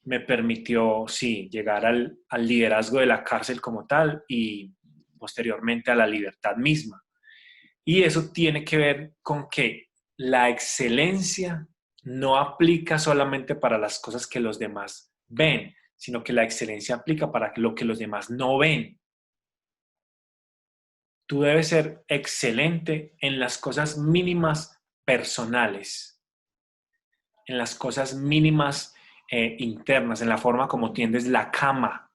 me permitió, sí, llegar al liderazgo de la cárcel como tal y posteriormente a la libertad misma. Y eso tiene que ver con que la excelencia no aplica solamente para las cosas que los demás ven, sino que la excelencia aplica para lo que los demás no ven. Tú debes ser excelente en las cosas mínimas personales, en las cosas mínimas internas, en la forma como tiendes la cama,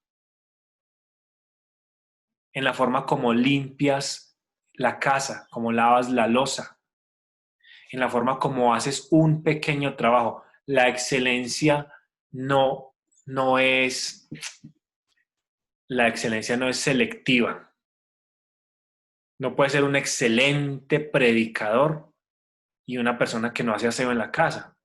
en la forma como limpias la casa, como lavas la loza, en la forma como haces un pequeño trabajo. La excelencia no es, la excelencia no es selectiva. No puede ser un excelente predicador y una persona que no hace aseo en la casa.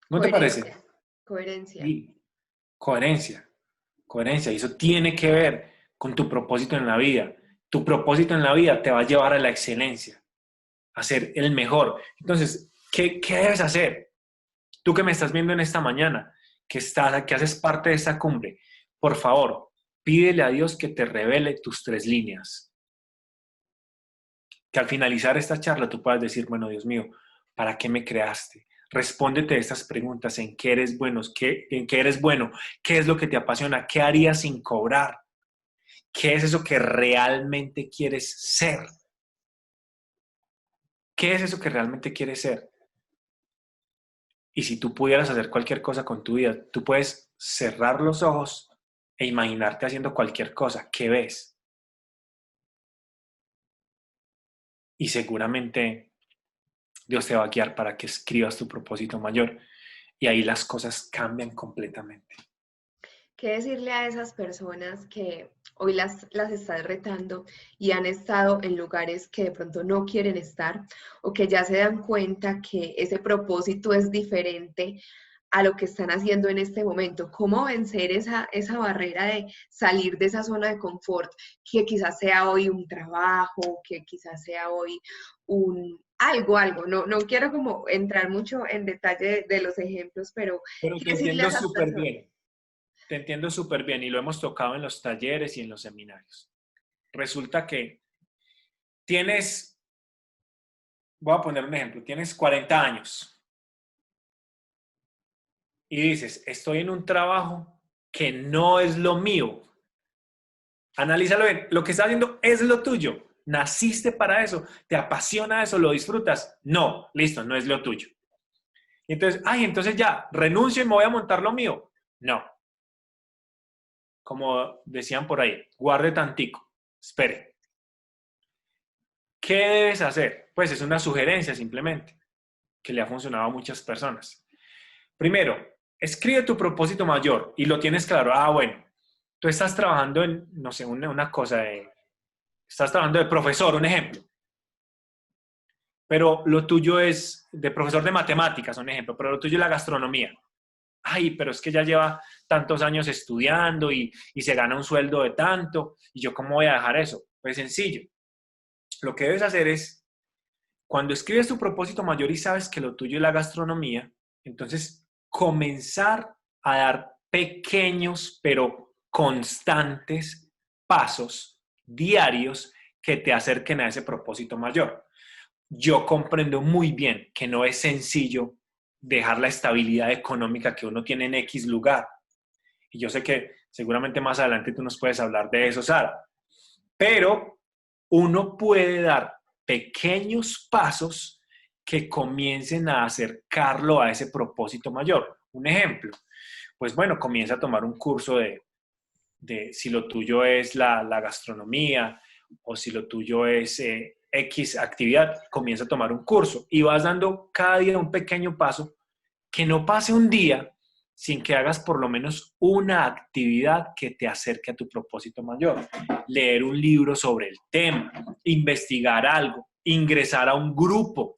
¿No te parece? Coherencia, coherencia. Sí. Coherencia, coherencia. Y eso tiene que ver con tu propósito en la vida. Tu propósito en la vida te va a llevar a la excelencia, a ser el mejor. Entonces, ¿qué debes hacer? Tú que me estás viendo en esta mañana, que haces parte de esta cumbre, por favor, pídele a Dios que te revele tus 3 líneas. Que al finalizar esta charla tú puedas decir, bueno, Dios mío, ¿para qué me creaste? Respóndete estas preguntas, ¿en qué eres bueno? ¿En qué eres bueno? ¿Qué es lo que te apasiona? ¿Qué harías sin cobrar? ¿Qué es eso que realmente quieres ser? ¿Qué es eso que realmente quieres ser? Y si tú pudieras hacer cualquier cosa con tu vida, tú puedes cerrar los ojos e imaginarte haciendo cualquier cosa. ¿Qué ves? Y seguramente Dios te va a guiar para que escribas tu propósito mayor. Y ahí las cosas cambian completamente. ¿Qué decirle a esas personas que hoy las estás retando y han estado en lugares que de pronto no quieren estar o que ya se dan cuenta que ese propósito es diferente a lo que están haciendo en este momento? ¿Cómo vencer esa barrera de salir de esa zona de confort, que quizás sea hoy un trabajo, que quizás sea hoy algo? No quiero como entrar mucho en detalle de los ejemplos, pero Pero ¿qué decirle a esas personas? te entiendo súper bien y lo hemos tocado en los talleres y en los seminarios. Resulta que tienes, voy a poner un ejemplo, tienes 40 años y dices, estoy en un trabajo que no es lo mío. Analízalo bien, lo que estás haciendo es lo tuyo. Naciste para eso, te apasiona eso, lo disfrutas. No, listo, no es lo tuyo. Y entonces, entonces ya, renuncio y me voy a montar lo mío. No, como decían por ahí, guarde tantico, espere. ¿Qué debes hacer? Pues es una sugerencia simplemente, que le ha funcionado a muchas personas. Primero, escribe tu propósito mayor y lo tienes claro. Bueno, tú estás trabajando en, no sé, una cosa estás trabajando de profesor, un ejemplo. Pero lo tuyo es de profesor de matemáticas, un ejemplo, pero lo tuyo es la gastronomía. Pero es que ya lleva tantos años estudiando y se gana un sueldo de tanto, y yo cómo voy a dejar eso. Pues sencillo. Lo que debes hacer es, cuando escribes tu propósito mayor y sabes que lo tuyo es la gastronomía, entonces comenzar a dar pequeños pero constantes pasos diarios que te acerquen a ese propósito mayor. Yo comprendo muy bien que no es sencillo dejar la estabilidad económica que uno tiene en X lugar. Y yo sé que seguramente más adelante tú nos puedes hablar de eso, Sara. Pero uno puede dar pequeños pasos que comiencen a acercarlo a ese propósito mayor. Un ejemplo, pues bueno, comienza a tomar un curso de si lo tuyo es la gastronomía o si lo tuyo es X actividad, comienza a tomar un curso y vas dando cada día un pequeño paso, que no pase un día sin que hagas por lo menos una actividad que te acerque a tu propósito mayor. Leer un libro sobre el tema, investigar algo, ingresar a un grupo,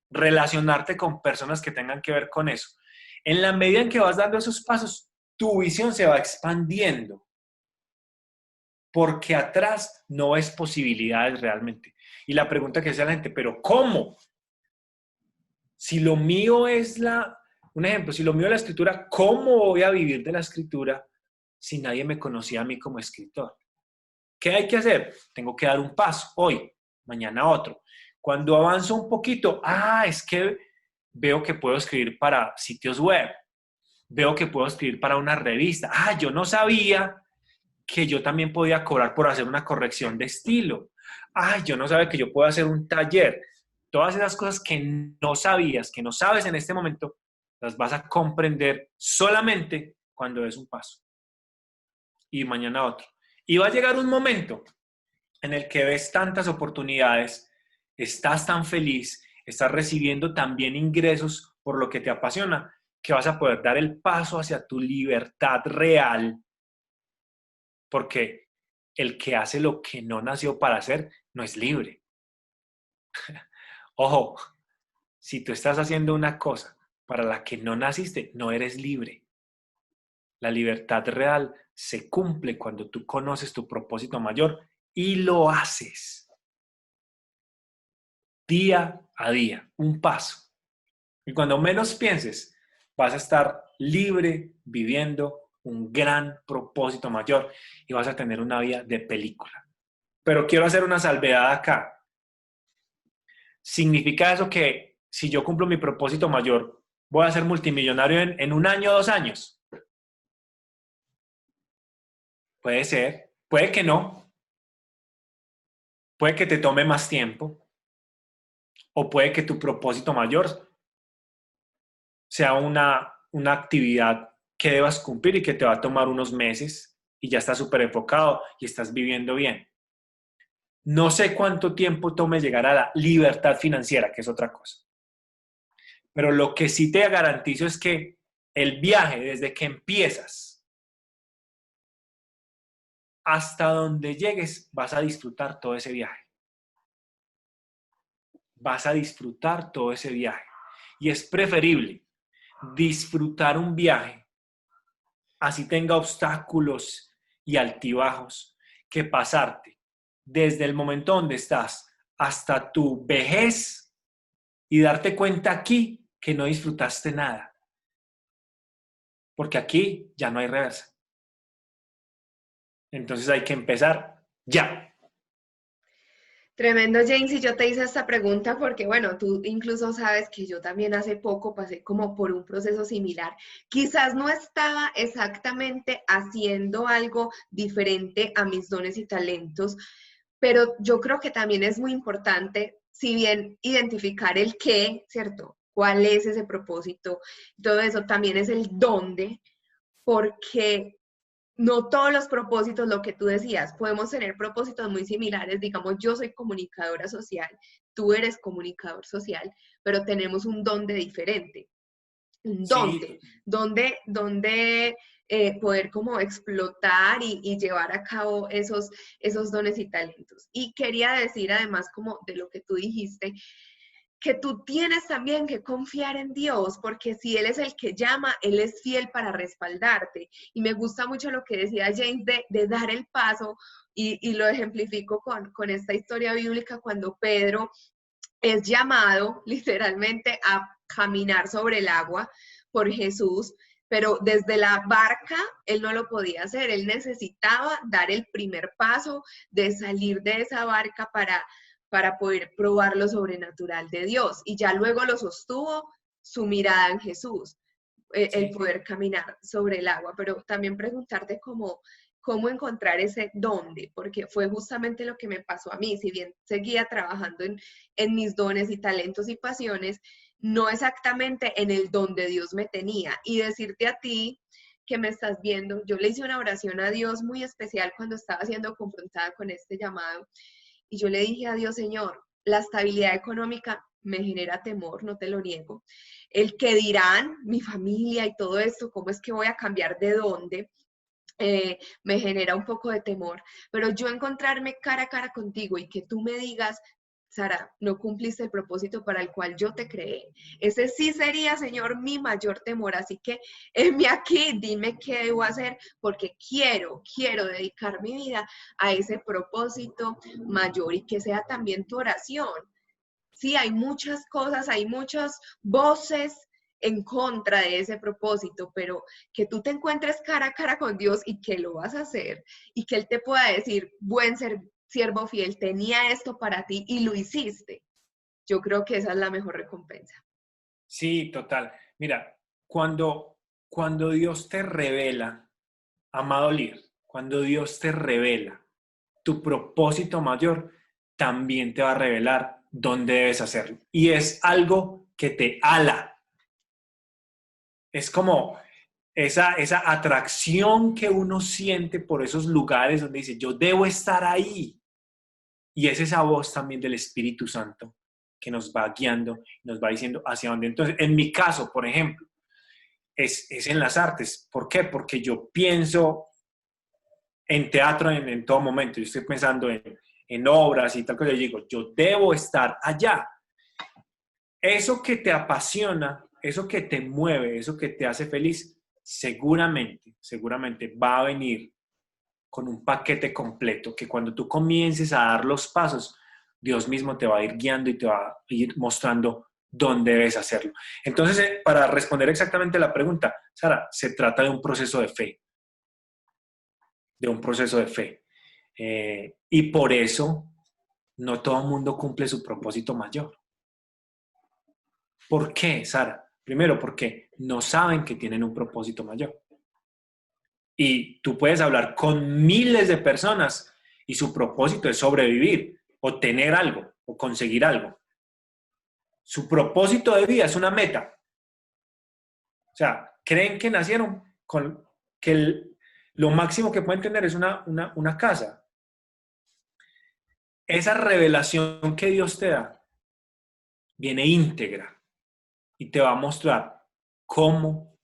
relacionarte con personas que tengan que ver con eso. En la medida en que vas dando esos pasos, tu visión se va expandiendo, porque atrás no ves posibilidades realmente. Y la pregunta que hace la gente, ¿pero cómo? Si lo mío es un ejemplo, si lo mío es la escritura, ¿cómo voy a vivir de la escritura si nadie me conocía a mí como escritor? ¿Qué hay que hacer? Tengo que dar un paso hoy, mañana otro. Cuando avanzo un poquito, es que veo que puedo escribir para sitios web, veo que puedo escribir para una revista. Yo no sabía que yo también podía cobrar por hacer una corrección de estilo. Yo no sabía que yo puedo hacer un taller. Todas esas cosas que no sabías, que no sabes en este momento, las vas a comprender solamente cuando des un paso y mañana otro. Y va a llegar un momento en el que ves tantas oportunidades, estás tan feliz, estás recibiendo también ingresos por lo que te apasiona, que vas a poder dar el paso hacia tu libertad real, porque el que hace lo que no nació para hacer no es libre. Ojo, si tú estás haciendo una cosa para la que no naciste, no eres libre. La libertad real se cumple cuando tú conoces tu propósito mayor y lo haces día a día, un paso. Y cuando menos pienses, vas a estar libre viviendo un gran propósito mayor y vas a tener una vida de película. Pero quiero hacer una salvedad acá. ¿Significa eso que si yo cumplo mi propósito mayor, voy a ser multimillonario en un año o 2 años? Puede ser, puede que no, puede que te tome más tiempo, o puede que tu propósito mayor sea una actividad que debas cumplir y que te va a tomar unos meses y ya estás súper enfocado y estás viviendo bien. No sé cuánto tiempo tome llegar a la libertad financiera, que es otra cosa. Pero lo que sí te garantizo es que el viaje, desde que empiezas hasta donde llegues, vas a disfrutar todo ese viaje. Vas a disfrutar todo ese viaje. Y es preferible disfrutar un viaje, así tenga obstáculos y altibajos, que pasarte desde el momento donde estás hasta tu vejez y darte cuenta aquí que no disfrutaste nada. Porque aquí ya no hay reversa. Entonces hay que empezar ya. Tremendo, James, y yo te hice esta pregunta porque, bueno, tú incluso sabes que yo también hace poco pasé como por un proceso similar. Quizás no estaba exactamente haciendo algo diferente a mis dones y talentos, pero yo creo que también es muy importante, si bien identificar el qué, ¿cierto? ¿Cuál es ese propósito? Todo eso también es el dónde, porque no todos los propósitos, lo que tú decías, podemos tener propósitos muy similares. Digamos, yo soy comunicadora social, tú eres comunicador social, pero tenemos un dónde diferente. Un Sí, dónde poder como explotar y llevar a cabo esos dones y talentos. Y quería decir además como de lo que tú dijiste, que tú tienes también que confiar en Dios, porque si Él es el que llama, Él es fiel para respaldarte. Y me gusta mucho lo que decía James de dar el paso, y lo ejemplifico con esta historia bíblica cuando Pedro es llamado literalmente a caminar sobre el agua por Jesús, pero desde la barca él no lo podía hacer, él necesitaba dar el primer paso de salir de esa barca para poder probar lo sobrenatural de Dios. Y ya luego lo sostuvo su mirada en Jesús, el sí. poder caminar sobre el agua. Pero también preguntarte cómo encontrar ese dónde, porque fue justamente lo que me pasó a mí. Si bien seguía trabajando en mis dones y talentos y pasiones, no exactamente en el donde Dios me tenía. Y decirte a ti que me estás viendo, yo le hice una oración a Dios muy especial cuando estaba siendo confrontada con este llamado. Y yo le dije a Dios, Señor, la estabilidad económica me genera temor, no te lo niego. El que dirán, mi familia y todo esto, ¿cómo es que voy a cambiar de dónde? Me genera un poco de temor. Pero yo encontrarme cara a cara contigo y que tú me digas, Sara, no cumpliste el propósito para el cual yo te creé. Ese sí sería, Señor, mi mayor temor. Así que enme aquí, dime qué debo hacer, porque quiero dedicar mi vida a ese propósito mayor y que sea también tu oración. Sí, hay muchas cosas, hay muchas voces en contra de ese propósito, pero que tú te encuentres cara a cara con Dios y que lo vas a hacer y que Él te pueda decir, buen siervo fiel, tenía esto para ti y lo hiciste. Yo creo que esa es la mejor recompensa. Sí, total. Mira, cuando Dios te revela, amado líder, cuando Dios te revela tu propósito mayor, también te va a revelar dónde debes hacerlo. Y es algo que te ala. Es como esa atracción que uno siente por esos lugares donde dice, yo debo estar ahí. Y es esa voz también del Espíritu Santo que nos va guiando, nos va diciendo hacia dónde. Entonces, en mi caso, por ejemplo, es en las artes. ¿Por qué? Porque yo pienso en teatro en todo momento. Yo estoy pensando en obras y tal cosa. Yo digo, yo debo estar allá. Eso que te apasiona, eso que te mueve, eso que te hace feliz, seguramente va a venir con un paquete completo que cuando tú comiences a dar los pasos, Dios mismo te va a ir guiando y te va a ir mostrando dónde debes hacerlo. Entonces, para responder exactamente la pregunta, Sara, se trata de un proceso de fe, de un proceso de fe. Y por eso no todo el mundo cumple su propósito mayor. ¿Por qué, Sara? Primero, porque no saben que tienen un propósito mayor. Y tú puedes hablar con miles de personas y su propósito es sobrevivir, o tener algo, o conseguir algo. Su propósito de vida es una meta. O sea, creen que nacieron con que lo máximo que pueden tener es una casa. Esa revelación que Dios te da viene íntegra y te va a mostrar cómo,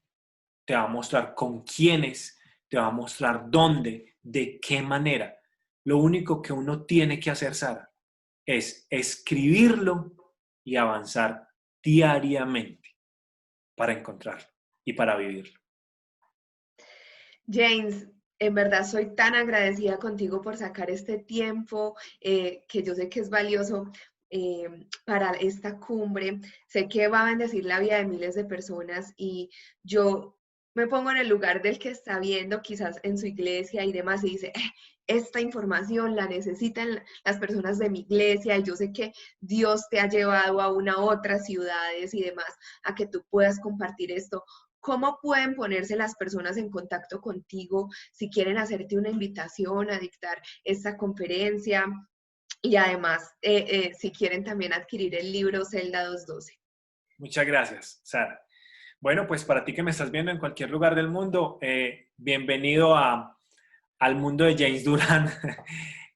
te va a mostrar con quiénes, te va a mostrar dónde, de qué manera. Lo único que uno tiene que hacer, Sara, es escribirlo y avanzar diariamente para encontrarlo y para vivirlo. James, en verdad soy tan agradecida contigo por sacar este tiempo que yo sé que es valioso para esta cumbre. Sé que va a bendecir la vida de miles de personas y yo me pongo en el lugar del que está viendo quizás en su iglesia y demás y dice, esta información la necesitan las personas de mi iglesia y yo sé que Dios te ha llevado a otras ciudades y demás a que tú puedas compartir esto. ¿Cómo pueden ponerse las personas en contacto contigo si quieren hacerte una invitación a dictar esta conferencia? Y además, si quieren también adquirir el libro Celda 212. Muchas gracias, Sara. Bueno, pues para ti que me estás viendo en cualquier lugar del mundo, bienvenido al mundo de James Durán.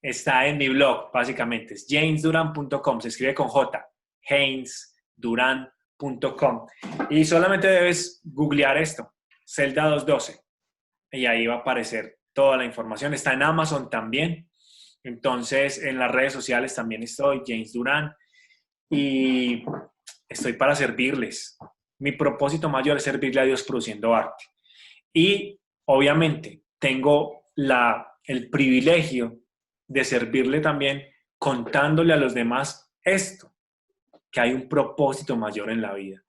Está en mi blog, básicamente. Es jamesduran.com, se escribe con J, jamesduran.com. Y solamente debes googlear esto, Celda 212. Y ahí va a aparecer toda la información. Está en Amazon también. Entonces, en las redes sociales también estoy, James Durán. Y estoy para servirles. Mi propósito mayor es servirle a Dios produciendo arte. Y, obviamente, tengo el privilegio de servirle también contándole a los demás esto, que hay un propósito mayor en la vida.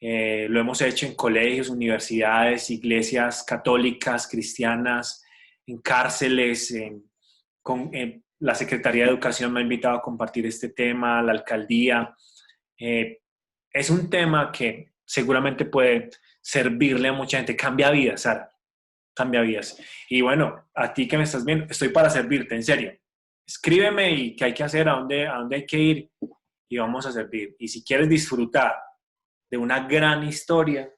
Lo hemos hecho en colegios, universidades, iglesias católicas, cristianas, en cárceles, la Secretaría de Educación me ha invitado a compartir este tema, la alcaldía. Es un tema que seguramente puede servirle a mucha gente. Cambia vidas, Sara. Cambia vidas. Y bueno, a ti que me estás viendo, estoy para servirte, en serio. Escríbeme y qué hay que hacer, a dónde hay que ir y vamos a servir. Y si quieres disfrutar de una gran historia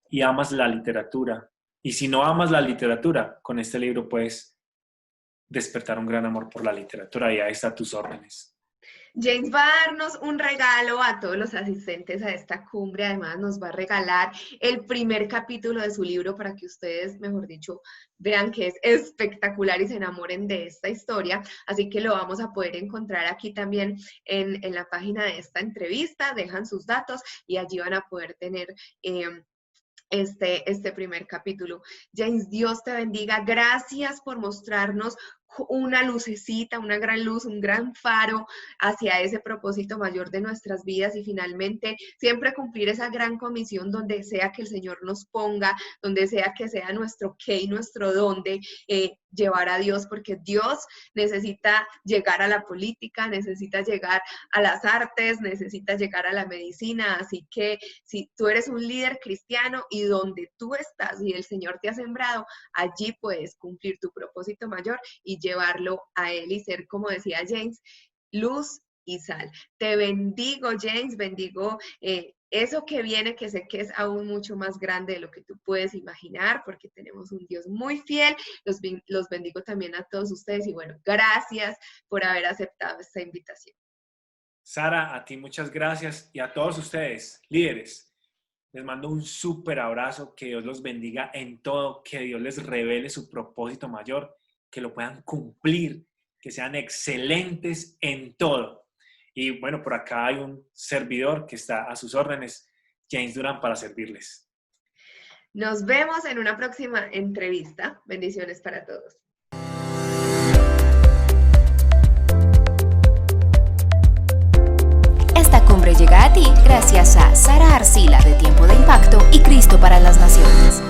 y amas la literatura, y si no amas la literatura, con este libro puedes despertar un gran amor por la literatura y ahí está a tus órdenes. James va a darnos un regalo a todos los asistentes a esta cumbre. Además, nos va a regalar el primer capítulo de su libro para que ustedes, mejor dicho, vean que es espectacular y se enamoren de esta historia. Así que lo vamos a poder encontrar aquí también en la página de esta entrevista. Dejan sus datos y allí van a poder tener este primer capítulo. James, Dios te bendiga. Gracias por mostrarnos una lucecita, una gran luz, un gran faro hacia ese propósito mayor de nuestras vidas y finalmente siempre cumplir esa gran comisión donde sea que el Señor nos ponga, donde sea que sea nuestro qué y nuestro dónde, llevar a Dios, porque Dios necesita llegar a la política, necesita llegar a las artes, necesita llegar a la medicina, así que si tú eres un líder cristiano y donde tú estás y el Señor te ha sembrado, allí puedes cumplir tu propósito mayor y llevarlo a Él y ser, como decía James, luz y sal. Te bendigo, James, bendigo eso que viene, que sé que es aún mucho más grande de lo que tú puedes imaginar, porque tenemos un Dios muy fiel. Los bendigo también a todos ustedes y bueno, gracias por haber aceptado esta invitación. Sara, a ti muchas gracias y a todos ustedes, líderes. Les mando un súper abrazo, que Dios los bendiga en todo, que Dios les revele su propósito mayor, que lo puedan cumplir, que sean excelentes en todo. Y bueno, por acá hay un servidor que está a sus órdenes, James Durán, para servirles. Nos vemos en una próxima entrevista. Bendiciones para todos. Esta cumbre llega a ti gracias a Sara Arcila de Tiempo de Impacto y Cristo para las Naciones.